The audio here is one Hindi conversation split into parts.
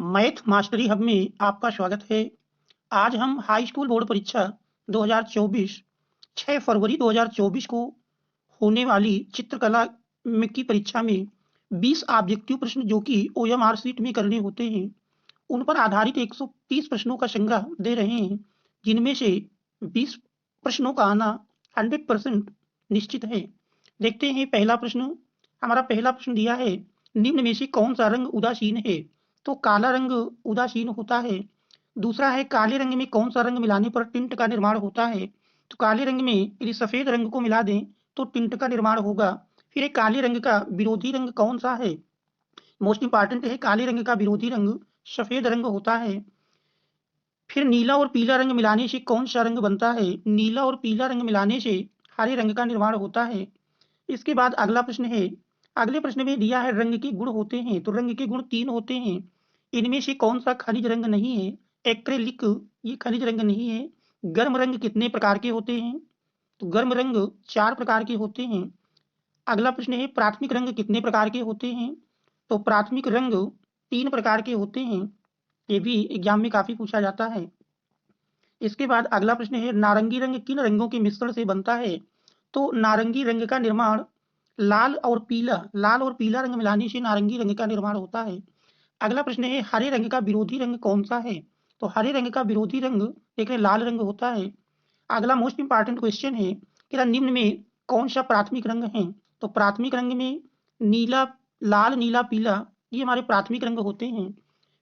मैथ मास्टरी हब में आपका स्वागत है। आज हम हाई स्कूल बोर्ड परीक्षा 2024 6 फरवरी 2024 को होने वाली चित्रकला की परीक्षा में 20 ऑब्जेक्टिव प्रश्न जो कि ओएमआर शीट में करने होते हैं, उन पर आधारित 130 प्रश्नों का संग्रह दे रहे हैं, जिनमें से 20 प्रश्नों का आना 100% निश्चित है। देखते हैं पहला प्रश्न। हमारा पहला प्रश्न दिया है, निम्न में से कौन सा रंग उदासीन है? तो काला रंग उदासीन होता है। दूसरा है, काले रंग में कौन सा रंग मिलाने पर टिंट का निर्माण होता है? तो काले रंग में यदि सफेद रंग को मिला दें तो टिंट का निर्माण होगा। फिर एक, काले रंग का विरोधी रंग कौन सा है? मोस्ट इंपॉर्टेंट है, काले रंग का विरोधी रंग सफेद रंग होता है। फिर नीला और पीला रंग मिलाने से कौन सा रंग बनता है? नीला और पीला रंग मिलाने से हरे रंग का निर्माण होता है। इसके बाद अगला प्रश्न है, अगले प्रश्न में दिया है रंग के गुण होते हैं, तो रंग के गुण 3 होते हैं। इनमें से कौन सा खनिज रंग नहीं है? एक्रेलिक ये खनिज रंग नहीं है। गर्म रंग कितने प्रकार के होते हैं? तो गर्म रंग 4 प्रकार के होते हैं। अगला प्रश्न है, प्राथमिक रंग कितने प्रकार के होते हैं? तो प्राथमिक रंग 3 प्रकार के होते हैं। ये भी एग्जाम में काफी पूछा जाता है। इसके बाद अगला प्रश्न है, नारंगी रंग किन रंगों के मिश्रण से बनता है? तो नारंगी रंग का निर्माण लाल और पीला रंग मिलाने से नारंगी रंग का निर्माण होता है। अगला प्रश्न है, हरे रंग का विरोधी रंग कौन सा है? तो हरे रंग का विरोधी रंग देख रहे लाल रंग होता है। अगला मोस्ट इंपॉर्टेंट क्वेश्चन है कि निम्न में कौन सा प्राथमिक रंग है? तो प्राथमिक रंग में नीला, लाल, नीला, पीला ये हमारे प्राथमिक रंग होते हैं।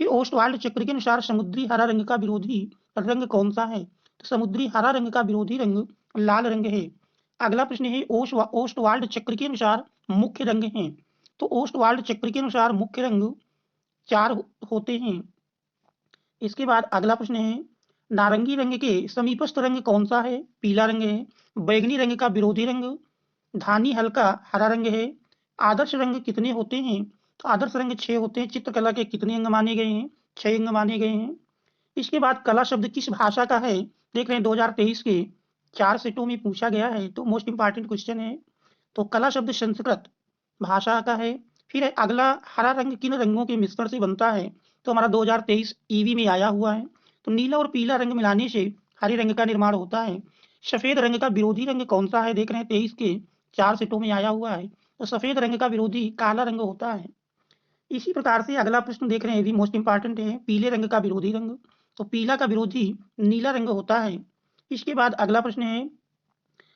फिर ओस्टवाल्ड चक्र के अनुसार समुद्री हरा रंग का विरोधी रंग कौन सा है? तो समुद्री हरा रंग का विरोधी रंग लाल रंग है। अगला प्रश्न है, ओस्टवाल्ड चक्र के अनुसार मुख्य रंग हैं। तो ओस्टवाल्ड चक्र के अनुसार मुख्य रंग 4 होते हैं। इसके बाद अगला प्रश्न है, नारंगी रंग के समीपस्थ रंग कौन सा है? पीला रंग है। बैगनी रंग का विरोधी रंग धानी हल्का हरा रंग है। आदर्श रंग कितने होते हैं? तो आदर्श रंग 6 होते हैं। चित्रकला के कितने अंग माने गए हैं? 6 अंग माने गए हैं। इसके बाद कला शब्द किस भाषा का है? देख रहे हैं 2023 के 4 सेटों में पूछा गया है, तो मोस्ट इंपॉर्टेंट क्वेश्चन है। तो कला शब्द संस्कृत भाषा का है। फिर अगला, हरा रंग किन रंगों के मिश्रण से बनता है? तो हमारा 2023 ईवी में आया हुआ है। तो नीला और पीला रंग मिलाने से हरे रंग का निर्माण होता है। सफेद रंग का विरोधी रंग कौन सा है? देख रहे हैं 23 के 4 सेटों में आया हुआ है। तो सफेद रंग का विरोधी काला रंग होता है। इसी प्रकार से अगला प्रश्न देख रहे हैं, ये भी मोस्ट इंपॉर्टेंट है, पीले रंग का विरोधी रंग। तो पीला का विरोधी नीला रंग होता है। इसके बाद अगला प्रश्न है,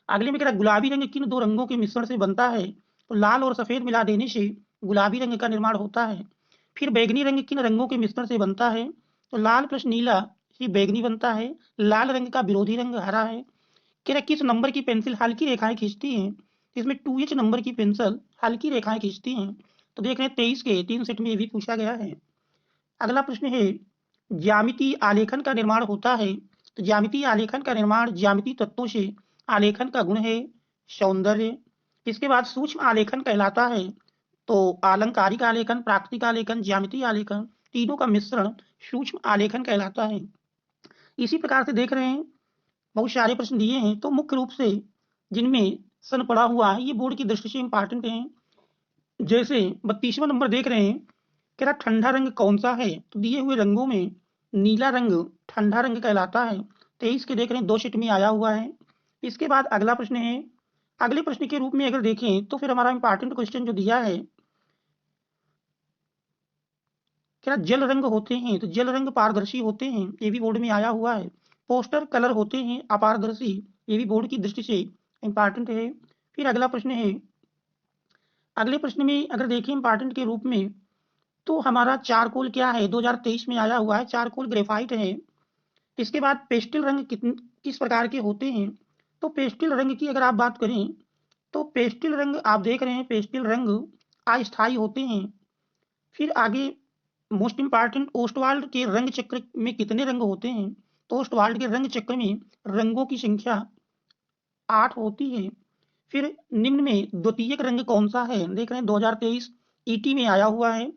अगले में कह रहा है, गुलाबी रंग किन 2 रंगों के मिश्रण से बनता है? तो लाल और सफेद मिला देने से गुलाबी रंग का निर्माण होता है। फिर बैगनी रंग किन रंगों के मिश्रण से बनता है? तो लाल प्लस नीला ही बैगनी बनता है। लाल रंग का विरोधी रंग हरा है। कह रहा किस नंबर की पेंसिल हल्की रेखाएं खींचती हैं? इसमें 2H नंबर की पेंसिल हल्की रेखाएं खींचती हैं। तो देख रहे हैं 23 के 3 सेट में ये भी पूछा गया है। अगला प्रश्न है, ज्यामितीय आलेखन का निर्माण होता है। तो ज्यामितीय आलेखन का निर्माण ज्यामितीय तत्वों से आलेखन का गुण है सौंदर्य। इसके बाद सूक्ष्म आलेखन कहलाता है। तो आलंकारिक आलेखन, प्राकृतिक आलेखन, ज्यामितीय आलेखन तीनों का मिश्रण सूक्ष्म आलेखन कहलाता है। इसी प्रकार से देख रहे हैं बहुत सारे प्रश्न दिए हैं, तो मुख्य रूप से जिनमें सन पड़ा हुआ है ये बोर्ड की दृष्टि से इंपॉर्टेंट है। जैसे 32वां नंबर देख रहे हैं, कह रहा ठंडा रंग कौन सा है? तो दिए हुए रंगों में नीला रंग ठंडा रंग कहलाता है। 23 के देख रहे हैं 2 शीट में आया हुआ है। इसके बाद अगला प्रश्न है, अगले प्रश्न के रूप में अगर देखें तो फिर हमारा इंपॉर्टेंट क्वेश्चन जो दिया है, क्या जल रंग होते हैं? तो जल रंग पारदर्शी होते हैं, ये भी बोर्ड में आया हुआ है। पोस्टर कलर होते हैं अपारदर्शी, ये भी बोर्ड की दृष्टि से इंपॉर्टेंट है। फिर अगला प्रश्न है, अगले प्रश्न में अगर देखें इंपॉर्टेंट के रूप में, तो हमारा चारकोल क्या है? 2023 में आया हुआ है, चारकोल ग्रेफाइट है। इसके बाद पेस्टल रंग किस प्रकार के होते हैं? तो पेस्टल रंग की अगर आप बात करें तो पेस्टल रंग आप देख रहे हैं, पेस्टल रंग अस्थायी होते हैं। फिर आगे मोस्ट इंपॉर्टेंट, ओस्टवाल्ड के रंग चक्र में कितने रंग होते हैं? तो ओस्टवाल्ड के रंग चक्र में रंगों की संख्या 8 होती है। फिर निम्न में द्वितीयक रंग कौन सा है? देख रहे हैं 2023 ईटी में आया हुआ है।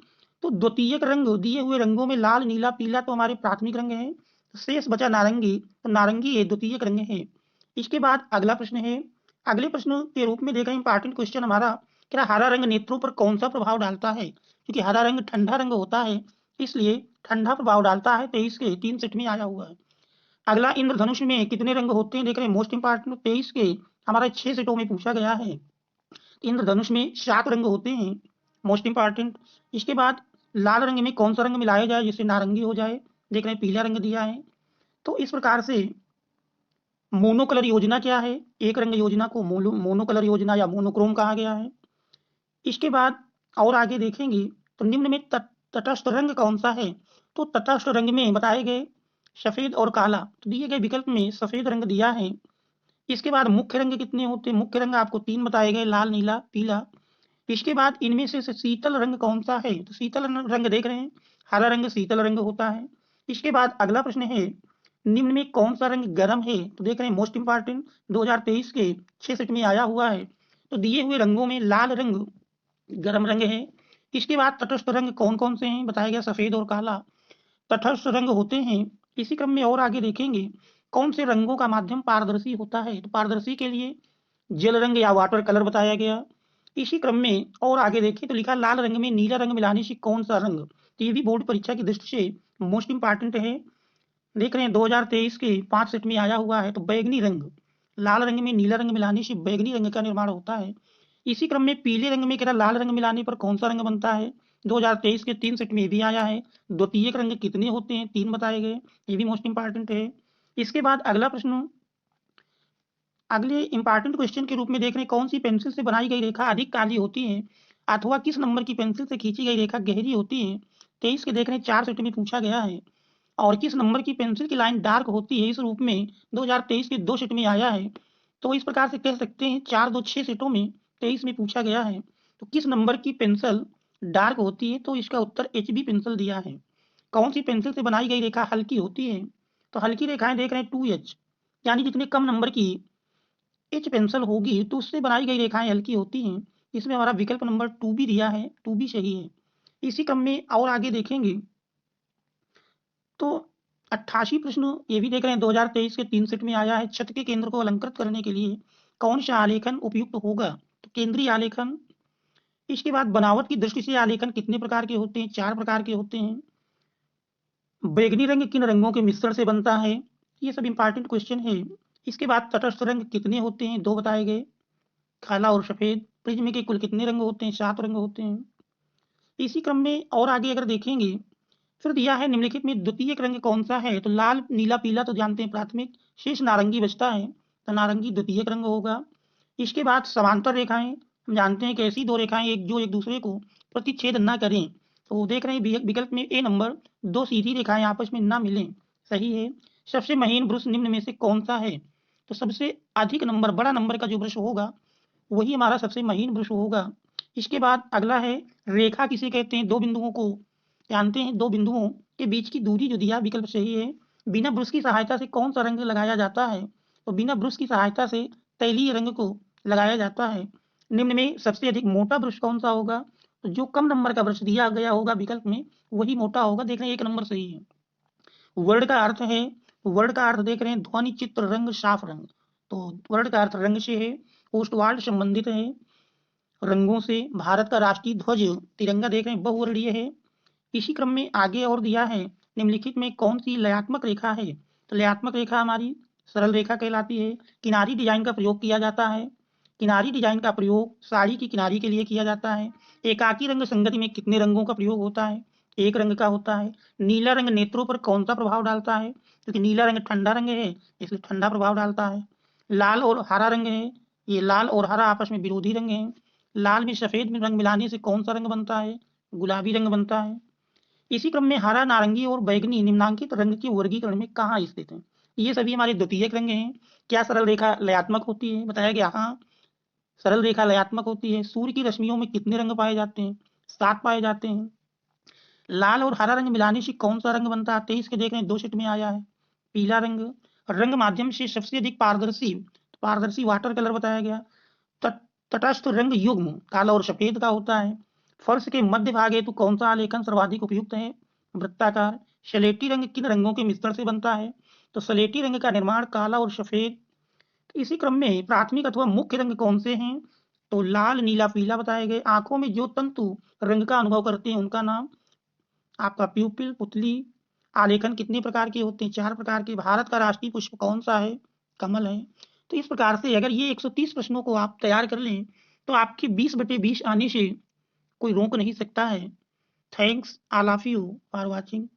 तो द्वितीयक रंग दिए हुए रंगों में लाल, नीला, पीला तो हमारे प्राथमिक रंग है। शेष बचा नारंगी, तो नारंगी ये द्वितीयक रंग है। इसके बाद अगला प्रश्न है, अगले प्रश्न के रूप में देखा इंपॉर्टेंट क्वेश्चन हमारा, क्या हरा रंग नेत्रों पर कौन सा प्रभाव डालता है? क्योंकि हरा रंग ठंडा रंग होता है, इसलिए ठंडा प्रभाव डालता है। 23 के 3 सेट में आया हुआ है। अगला, इंद्रधनुष में कितने रंग होते हैं? देख रहे हैं मोस्ट इंपॉर्टेंट, 23 के हमारे 6 सेटों में पूछा गया है। इंद्रधनुष में 7 रंग होते हैं, मोस्ट इंपॉर्टेंट। इसके बाद लाल रंग में कौन सा रंग मिलाया जाए जिससे नारंगी हो जाए? देख रहे हैं पीला रंग दिया है। तो इस प्रकार से मोनो कलर योजना क्या है? एक रंग योजना को मोनो कलर योजना या मोनोक्रोम कहा गया है। इसके बाद और आगे देखेंगे तो निम्न में तटस्थ रंग कौन सा है? तो तटस्थ रंग में बताए गए सफेद और काला, तो दिए गए विकल्प में सफेद रंग दिया है। इसके बाद मुख्य रंग कितने होते हैं? मुख्य रंग आपको 3 बताए गए, लाल, नीला, पीला। इसके बाद इनमें से शीतल रंग कौन सा है? तो शीतल रंग देख रहे हैं, हरा रंग शीतल रंग होता है। इसके बाद अगला प्रश्न है, निम्न में कौन सा रंग गर्म है? तो देख रहे हैं मोस्ट इंपॉर्टेंट, 2023 के 6 सेट में आया हुआ है। तो दिए हुए रंगों में लाल रंग गर्म रंग है। इसके बाद तटस्थ रंग कौन कौन से हैं? बताया गया सफेद और काला तटस्थ रंग होते हैं। इसी क्रम में और आगे देखेंगे कौन से रंगों का माध्यम पारदर्शी होता है? तो पारदर्शी के लिए जल रंग या वाटर कलर बताया गया। इसी क्रम में और आगे देखें तो लिखा लाल रंग में नीला रंग मिलाने से कौन सा रंग? तो ये भी बोर्ड परीक्षा की दृष्टि से मोस्ट इंपॉर्टेंट है। देख रहे हैं 2023 के 5 सेट में आया हुआ है। तो बैगनी रंग, लाल रंग में नीला रंग मिलाने से बैगनी रंग का निर्माण होता है। इसी क्रम में पीले रंग में कह रहा लाल रंग मिलाने पर कौन सा रंग बनता है? 2023 के 3 सेट में भी आया है। द्वितीयक रंग कितने होते हैं? 3 बताए गए, ये भी मोस्ट इंपॉर्टेंट है। इसके बाद अगला प्रश्न, अगले इंपॉर्टेंट क्वेश्चन के रूप में देख रहे हैं कौन सी पेंसिल से बनाई गई रेखा अधिक काली होती है, अथवा किस नंबर की पेंसिल से खींची गई रेखा गहरी होती है? 23 के देख रहे हैं 4 सेट में पूछा गया है। और किस नंबर की पेंसिल की लाइन डार्क होती है? इस रूप में 2023 के 2 सेट में आया है। तो इस प्रकार से कह सकते हैं 4, 2, 6 सेटों में 23 में पूछा गया है। तो किस नंबर की पेंसिल डार्क होती है? तो इसका उत्तर HB पेंसिल दिया है। कौन सी पेंसिल से बनाई गई रेखा हल्की होती है? तो हल्की रेखाएं देख रहे हैं 2H, यानी जितने कम नंबर की एच पेंसिल होगी तो उससे बनाई गई रेखाएं हल्की होती हैं। इसमें हमारा विकल्प नंबर 2 भी दिया है, 2 भी सही है। इसी क्रम में और आगे देखेंगे तो 88 प्रश्न ये भी देख रहे हैं 2023 के 3 सेट में आया है। छत के केंद्र को अलंकृत करने के लिए कौन सा आलेखन उपयुक्त होगा? तो केंद्रीय आलेखन। इसके बाद बनावट की दृष्टि से आलेखन कितने प्रकार के होते हैं? 4 प्रकार के होते हैं। बैगनी रंग किन रंगों के मिश्रण से बनता है? ये सब इंपॉर्टेंट क्वेश्चन है। इसके बाद तटस्थ रंग कितने होते हैं? 2 बताए गए, काला और सफेद। प्रिज्म के कुल कितने रंग होते हैं? 7 रंग होते हैं। इसी क्रम में और आगे अगर देखेंगे, फिर दिया है निम्नलिखित में द्वितीयक रंग कौन सा है? तो लाल, नीला, पीला तो जानते हैं प्राथमिक, शेष नारंगी बचता है, तो नारंगी द्वितीयक रंग होगा। इसके बाद समांतर रेखाएं, हम जानते हैं कि ऐसी दो रेखाएं एक जो एक दूसरे को प्रतिच्छेद न करें। तो देख रहे हैं विकल्प में ए नंबर, दो सीधी रेखाएं आपस में ना मिलें, सही है। सबसे महीन ब्रश निम्न में से कौन सा है? तो सबसे अधिक नंबर, बड़ा नंबर का जो ब्रश होगा वही हमारा सबसे महीन ब्रश होगा। इसके बाद अगला है रेखा किसे कहते हैं? दो बिंदुओं को जानते हैं, दो बिंदुओं के बीच की दूरी जो दिया विकल्प सही है। बिना ब्रश की सहायता से कौन सा रंग लगाया जाता है? तो बिना ब्रश की सहायता से तैलीय रंग को लगाया जाता है। निम्न में सबसे अधिक मोटा ब्रश कौन सा होगा? तो जो कम नंबर का ब्रश दिया गया होगा विकल्प में वही मोटा होगा। देख रहे हैं 1 नंबर सही है। वर्ड का अर्थ है, वर्ड का अर्थ देख रहे हैं ध्वनि, चित्र, रंग, साफ रंग। तो वर्ड का अर्थ रंग से है, पोस्टवार्ड संबंधित है रंगों से। भारत का राष्ट्रीय ध्वज तिरंगा देख रहे हैं बहुवर्णीय है। इसी क्रम में आगे और दिया है निम्नलिखित में कौन सी लयात्मक रेखा है? तो लयात्मक रेखा हमारी सरल रेखा कहलाती है। किनारी डिजाइन का प्रयोग किया जाता है। किनारी डिजाइन का प्रयोग साड़ी की किनारी के लिए किया जाता है। एकाकी रंग संगति में कितने रंगों का प्रयोग होता है? एक रंग का होता है। नीला रंग नेत्रों पर कौन सा प्रभाव डालता है? क्योंकि नीला रंग ठंडा रंग है इसलिए ठंडा प्रभाव डालता है। लाल और हरा रंग है, ये लाल और हरा आपस में विरोधी रंग है। लाल में सफेद में रंग मिलाने से कौन सा रंग बनता है? गुलाबी रंग बनता है। इसी क्रम में हरा, नारंगी और बैगनी निम्नांकित रंग के वर्गीकरण में कहाँ स्थित हैं? ये सभी हमारे द्वितीयक रंग हैं। क्या सरल रेखा लयात्मक होती है? बताया गया हाँ, सरल रेखा लयात्मक होती है। सूर्य की रश्मियों में कितने रंग पाए जाते हैं? 7 पाए जाते हैं। लाल और हरा रंग मिलाने से कौन सा रंग बनता है? 23 के देख रहे हैं 2 सेट में आया है, पीला रंग। रंग माध्यम से सबसे अधिक पारदर्शी, पारदर्शी वाटर कलर बताया गया। तटस्थ रंग युग्म काला और सफेद का होता है। फर्श के मध्य भाग हेतु कौन सा आलेखन सर्वाधिक उपयुक्त है? वृत्ताकार। स्लेटी रंग किन रंगों के मिश्रण से बनता है? तो स्लेटी रंग का निर्माण काला और सफेद। इसी क्रम में प्राथमिक अथवा मुख्य रंग कौन से हैं? तो लाल, नीला, पीला बताए गए। आंखों में जो तंतु रंग का अनुभव करते हैं उनका नाम? आपका प्यूपिल, पुतली, आलेखन कितने प्रकार के होते हैं? 4 प्रकार के। भारत का राष्ट्रीय पुष्प कौन-सा है? कमल है। तो इस प्रकार से अगर ये 130 प्रश्नों को आप तैयार कर लें, तो आपके 20/20 आने से कोई रोक नहीं सकता है। Thanks all of you for watching.